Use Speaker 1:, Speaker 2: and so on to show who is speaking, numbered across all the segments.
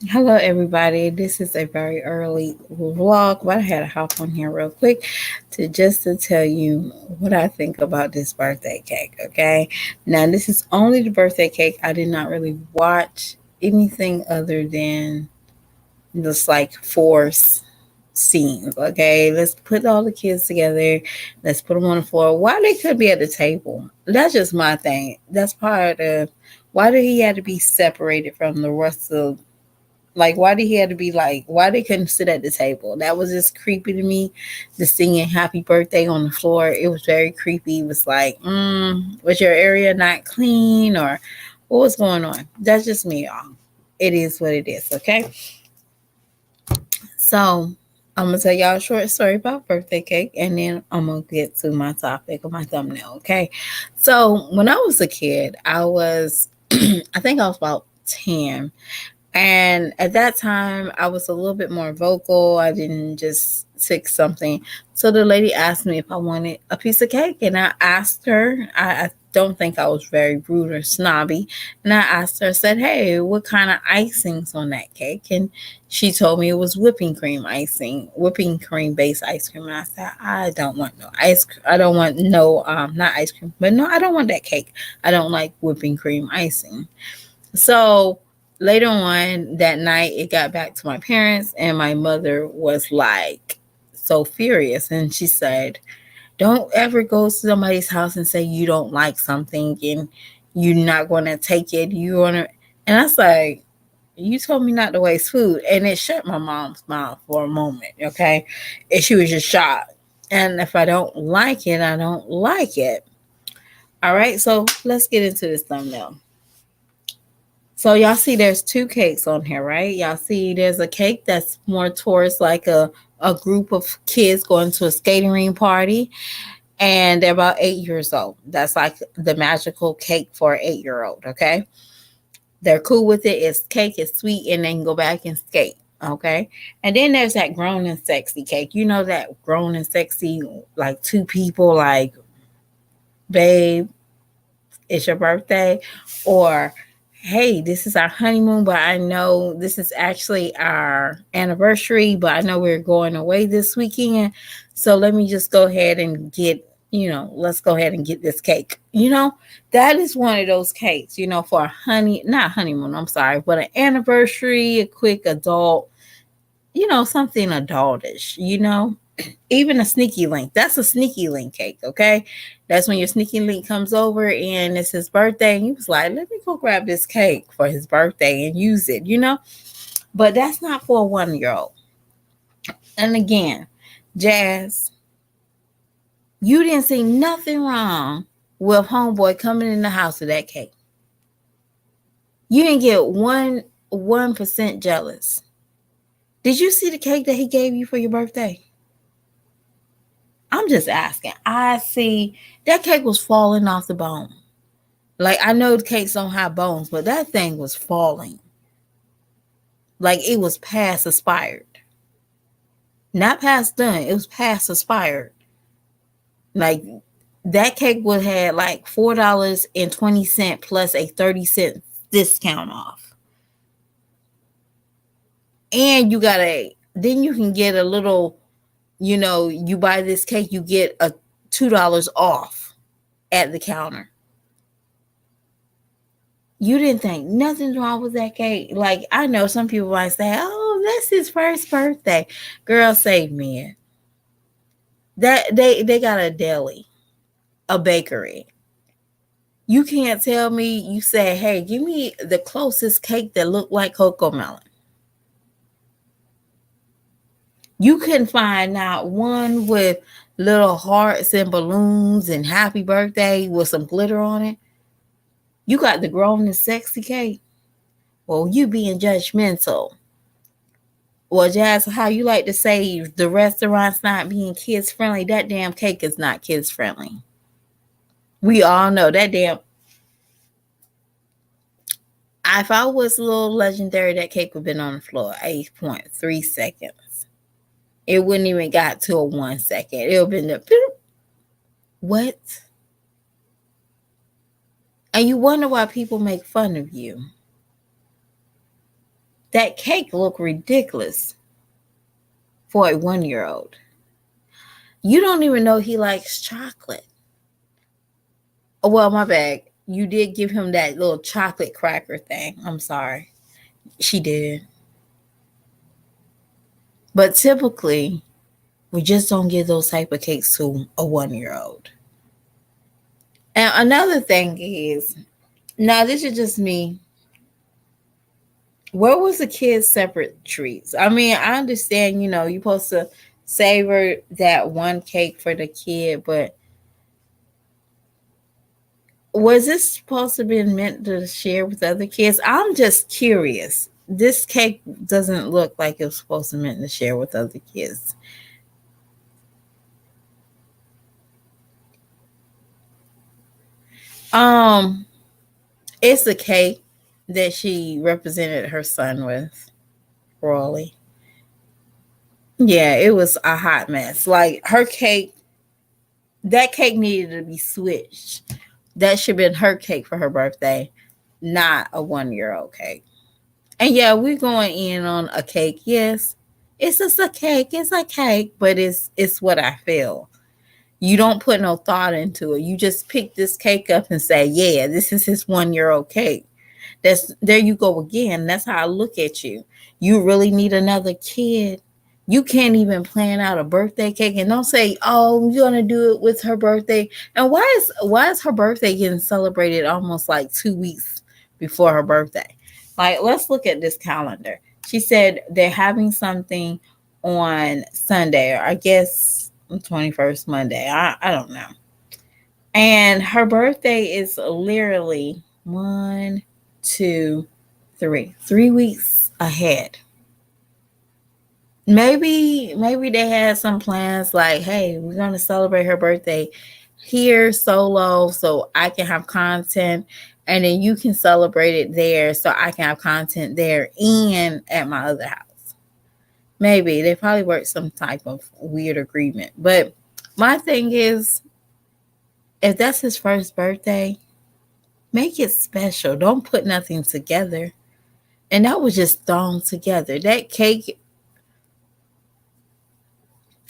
Speaker 1: Hello, everybody. This is a very early vlog, but I had to hop on here real quick to tell you what I think about this birthday cake. Okay, now this is only the birthday cake. I did not really watch anything other than just like force scenes. Okay, let's put all the kids together. Let's put them on the floor. Why they could be at the table? That's just my thing. That's part of why did he have to be separated from the rest of like, why did he have to be like, why they couldn't sit at the table? That was just creepy to me. The singing happy birthday on the floor, it was very creepy. It was like, was your area not clean or what was going on? That's just me, y'all. It is what it is, okay? So, I'm going to tell y'all a short story about birthday cake and then I'm going to get to my topic or my thumbnail, okay? So, when I was a kid, I think I was about 10. And at that time, I was a little bit more vocal. I didn't just take something. So the lady asked me if I wanted a piece of cake. And I asked her, I don't think I was very rude or snobby. And I asked her, I said, hey, what kind of icing's on that cake? And she told me it was whipping cream icing, whipping cream based ice cream. And I said, I don't want no ice cream. I don't want no, not ice cream, but no, I don't want that cake. I don't like whipping cream icing. So later on that night, it got back to my parents, and my mother was like so furious. And she said, don't ever go to somebody's house and say you don't like something and you're not going to take it. You want to. And I was like, you told me not to waste food. And it shut my mom's mouth for a moment. Okay. And she was just shocked. And if I don't like it, I don't like it. All right. So let's get into this thumbnail. So y'all see there's two cakes on here, right? Y'all see there's a cake that's more towards like a group of kids going to a skating ring party and they're about 8 years old. That's like the magical cake for an 8 year old, okay? They're cool with it. It's cake, it's sweet, and they can go back and skate. Okay. And then there's that grown and sexy cake. You know that grown and sexy, like two people like, babe, it's your birthday, or hey, this is our honeymoon, but I know this is actually our anniversary, but I know we're going away this weekend. So let me just go ahead and let's go ahead and get this cake. That is one of those cakes, for a not honeymoon, I'm sorry, but an anniversary, a quick adult, something adultish. Even a sneaky link. That's a sneaky link cake, okay? That's when your sneaky link comes over and it's his birthday and he was like, let me go grab this cake for his birthday and use it. But that's not for a 1 year old. And again, Jazz, you didn't see nothing wrong with homeboy coming in the house with that cake. You didn't get 1% jealous. Did you see the cake that he gave you for your birthday? I'm just asking. I see that cake was falling off the bone. Like, I know the cakes don't have bones, but that thing was falling. Like, it was past expired. Not past done. It was past expired. Like, that cake would have had like $4.20 plus a 30-cent discount off. And then you can get a little, you buy this cake, you get a $2 off at the counter. You didn't think nothing's wrong with that cake. Like, I know some people might say, oh, that's his first birthday. Girl, save me. That they got a deli, a bakery. You can't tell me you say, hey, give me the closest cake that looked like cocoa melon. You couldn't find not one with little hearts and balloons and happy birthday with some glitter on it. You got the grown and sexy cake. Well, you being judgmental. Well, Jazz, how you like to say the restaurant's not being kids friendly? That damn cake is not kids friendly. We all know that damn. If I was a little legendary, that cake would have been on the floor 8.3 seconds. It wouldn't even got to a 1 second. It would have been the what? And you wonder why people make fun of you. That cake looked ridiculous for a 1 year old. You don't even know he likes chocolate. Oh, well, my bad. You did give him that little chocolate cracker thing. I'm sorry. She did. But typically, we just don't give those type of cakes to a 1 year old. And another thing is, now this is just me. Where was the kids' separate treats? I mean, I understand, you're supposed to savor that one cake for the kid, but was this supposed to be meant to share with other kids? I'm just curious. This cake doesn't look like it was supposed to be meant to share with other kids. Um, it's a cake that she represented her son with, Royally. Yeah, it was a hot mess. Like her cake, that cake needed to be switched. That should have been her cake for her birthday, not a 1 year old cake. And yeah, we're going in on a cake. Yes, it's just a cake. It's a cake, but it's what I feel. You don't put no thought into it. You just pick this cake up and say, "Yeah, this is his 1 year old cake." That's there you go again. That's how I look at you. You really need another kid. You can't even plan out a birthday cake and don't say, "Oh, you're gonna do it with her birthday." And why is her birthday getting celebrated almost like 2 weeks before her birthday? Like, let's look at this calendar. She said they're having something on Sunday, or I guess 21st Monday. I don't know. And her birthday is literally 1, 2, 3 weeks ahead. Maybe they had some plans like, hey, we're gonna celebrate her birthday here solo so I can have content, and then you can celebrate it there so I can have content there and at my other house. Maybe they probably worked some type of weird agreement. But my thing is, if that's his first birthday, make it special. Don't put nothing together. And that was just thrown together. That cake,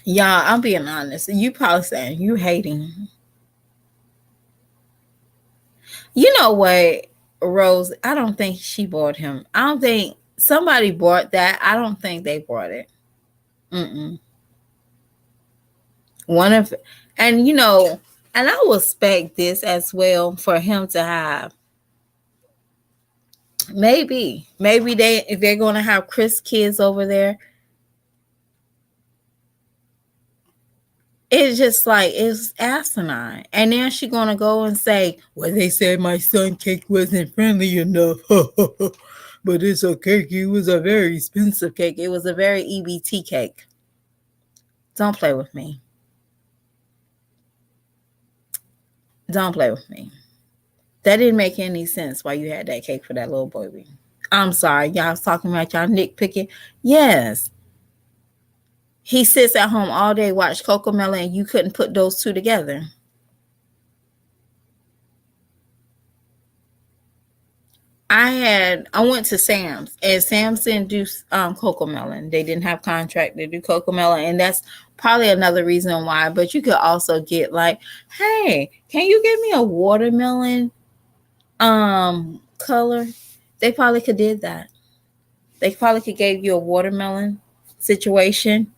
Speaker 1: y'all, I'm being honest. You probably saying you hating. You know what, Rose? I don't think she bought him. I don't think somebody bought that. I don't think they bought it. Mm-mm. One of, and and I will expect this as well for him to have. Maybe if they're gonna have Chris kids over there, it's just like it's asinine. And then she gonna go and say, "Well, they said my son cake wasn't friendly enough." But it's a cake. It was a very expensive cake. It was a very EBT cake. Don't play with me. Don't play with me. That didn't make any sense why you had that cake for that little baby. I'm sorry. Y'all was talking about y'all nitpicking. Yes. He sits at home all day, watch Coco Melon, and you couldn't put those two together. I went to Sam's, and Sam's didn't do Coco Melon. They didn't have contract to do Coco Melon, and that's probably another reason why. But you could also get like, hey, can you give me a watermelon color? They probably could did that. They probably could give you a watermelon situation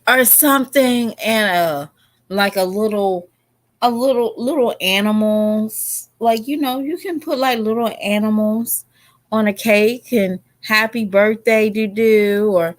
Speaker 1: or something, and like a little animals, like you can put like little animals on a cake and happy birthday to do, or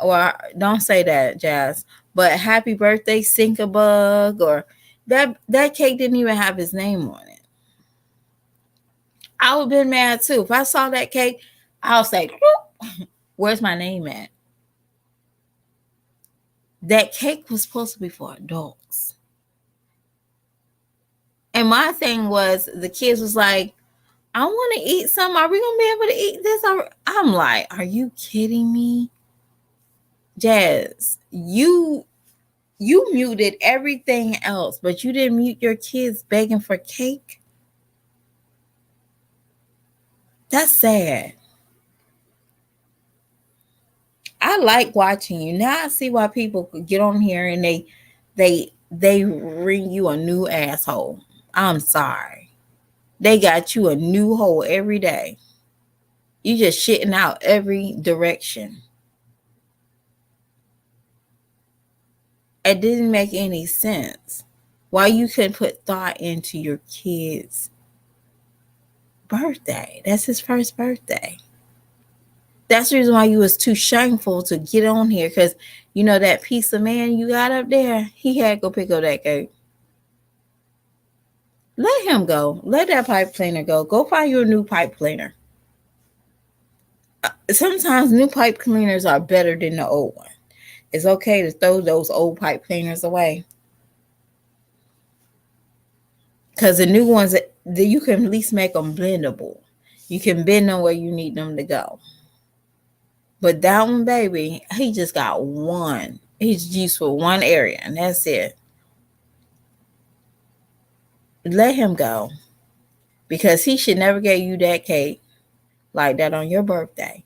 Speaker 1: or don't say that, Jazz, but happy birthday sink a bug, or that cake didn't even have his name on it. I would have been mad too if I saw that cake. I'll say, where's my name at? That cake was supposed to be for adults. And my thing was, the kids was like, I want to eat some. Are we gonna be able to eat this? I'm like, are you kidding me, Jazz? You muted everything else, but you didn't mute your kids begging for cake. That's sad. I like watching you. Now I see why people could get on here and they ring you a new asshole. I'm sorry. They got you a new hole every day. You just shitting out every direction. It didn't make any sense. Why you couldn't put thought into your kid's birthday? That's his first birthday. That's the reason why you was too shameful to get on here, because you know that piece of man you got up there, he had to go pick up that cake. Let him go. Let that pipe cleaner go. Go find you a new pipe cleaner. Sometimes new pipe cleaners are better than the old one. It's okay to throw those old pipe cleaners away, because the new ones that you can at least make them blendable. You can bend them where you need them to go. But that one, baby, he just got one. He's used for one area, and that's it. Let him go, because he should never get you that cake like that on your birthday.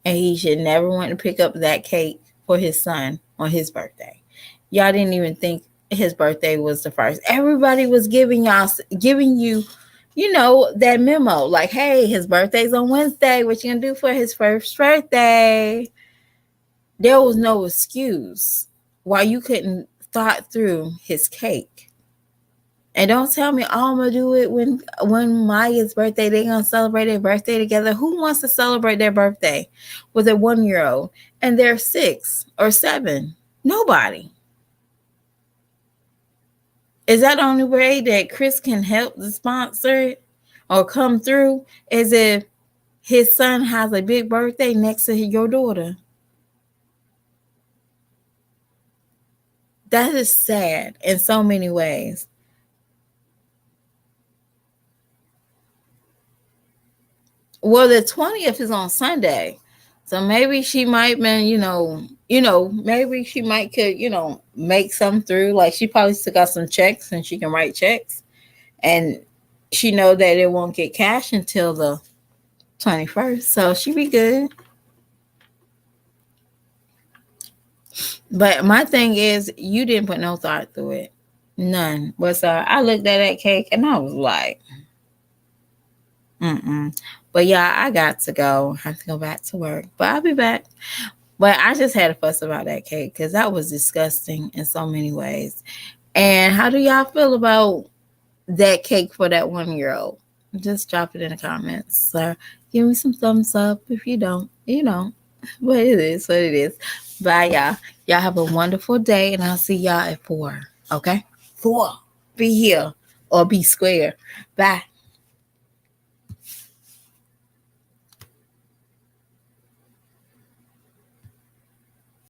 Speaker 1: And he should never want to pick up that cake for his son on his birthday. Y'all didn't even think his birthday was the first. Everybody was giving you, that memo. Like, hey, his birthday's on Wednesday. What you gonna do for his first birthday? There was no excuse why you couldn't thought through his cake. And don't tell me, oh, I'm gonna do it when Maya's birthday. They're gonna celebrate their birthday together. Who wants to celebrate their birthday with a 1-year-old and they're 6 or 7? Nobody. Is that the only way that Chris can help the sponsor or come through? Is if his son has a big birthday next to your daughter? That is sad in so many ways. Well, the 20th is on Sunday. So maybe she might been, maybe she might could, make some through. Like she probably still got some checks and she can write checks. And she know that it won't get cash until the 21st. So she be good. But my thing is, you didn't put no thought through it. None. But I looked at that cake and I was like, But yeah, I got to go. I have to go back to work. But I'll be back. But I just had a fuss about that cake because that was disgusting in so many ways. And how do y'all feel about that cake for that 1-year-old? Just drop it in the comments. So give me some thumbs up. If you don't, But it is what it is. Bye, y'all. Y'all have a wonderful day, and I'll see y'all at 4. Okay? 4. Be here or be square. Bye.